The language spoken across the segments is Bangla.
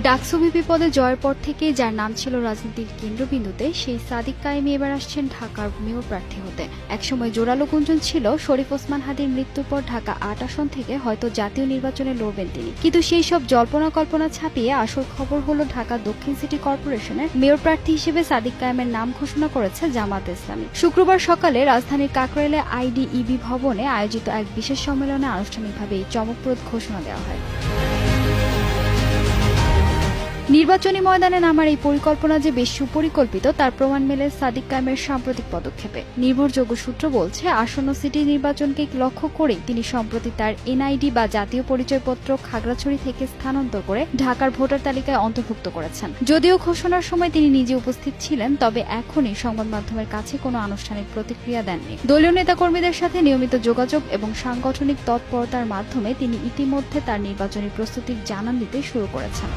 ডাকসু ভিপি পদে জয়ের পর থেকেই যার নাম ছিল রাজনীতির কেন্দ্রবিন্দুতে, সেই সাদিক কায়েমী এবার আসছেন ঢাকার মেয়র প্রার্থী হতে। একসময় জোরালো গুঞ্জন ছিল শরীফ ওসমান হাদীর মৃত্যুর পর ঢাকা ৮ আসন থেকে হয়তো জাতীয় নির্বাচনে লড়বেন তিনি, কিন্তু সেই সব জল্পনা কল্পনা ছাপিয়ে আসল খবর হলো ঢাকা দক্ষিণ সিটি কর্পোরেশনের মেয়র প্রার্থী হিসেবে সাদিক কায়েমের নাম ঘোষণা করেছে জামায়াতে ইসলামী। শুক্রবার সকালে রাজধানীর কাকরাইলে আইডিইবি ভবনে আয়োজিত এক বিশেষ সম্মেলনে আনুষ্ঠানিকভাবে এই চমকপ্রদ ঘোষণা দেওয়া হয়। নির্বাচনী ময়দানে নামার এই পরিকল্পনা যে বেশ সুপরিকল্পিত তার প্রমাণ মেলে সাদিক কায়েমের সাম্প্রতিক পদক্ষেপে। নির্ভরযোগ্য সূত্র বলছে, আসন্ন সিটি নির্বাচনকে লক্ষ্য করেই তিনি সম্প্রতি তার এনআইডি বা জাতীয় পরিচয়পত্র খাগড়াছড়ি থেকে স্থানান্তর করে ঢাকার ভোটার তালিকায় অন্তর্ভুক্ত করেছেন। যদিও ঘোষণার সময় তিনি নিজে উপস্থিত ছিলেন, তবে এখনই সংবাদ মাধ্যমের কাছে কোনো আনুষ্ঠানিক প্রতিক্রিয়া দেননি। দলীয় নেতাকর্মীদের সাথে নিয়মিত যোগাযোগ এবং সাংগঠনিক তৎপরতার মাধ্যমে তিনি ইতিমধ্যে তার নির্বাচনী প্রস্তুতির জানান দিতে শুরু করেছেন।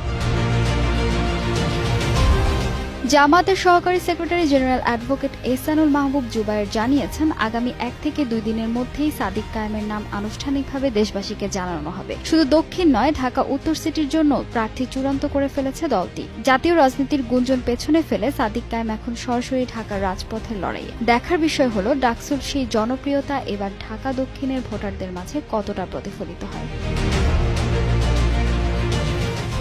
জামায়াতের সহকারী সেক্রেটারি জেনারেল অ্যাডভোকেট এহসানুল মাহবুব জুবায়ের জানিয়েছেন, আগামী 1 থেকে 2 দিনের মধ্যেই সাদিক কায়েমের নাম আনুষ্ঠানিকভাবে দেশবাসীকে জানানো হবে। শুধু দক্ষিণ নয়, ঢাকা উত্তর সিটির জন্য প্রার্থী চূড়ান্ত করে ফেলেছে দলটি। জাতীয় রাজনীতির গুঞ্জন পেছনে ফেলে সাদিক কায়েম এখন সরাসরি ঢাকার রাজপথের লড়াইয়ে। দেখার বিষয় হলো ডাকসুর সেই জনপ্রিয়তা এবার ঢাকা দক্ষিণের ভোটারদের মাঝে কতটা প্রতিফলিত হয়।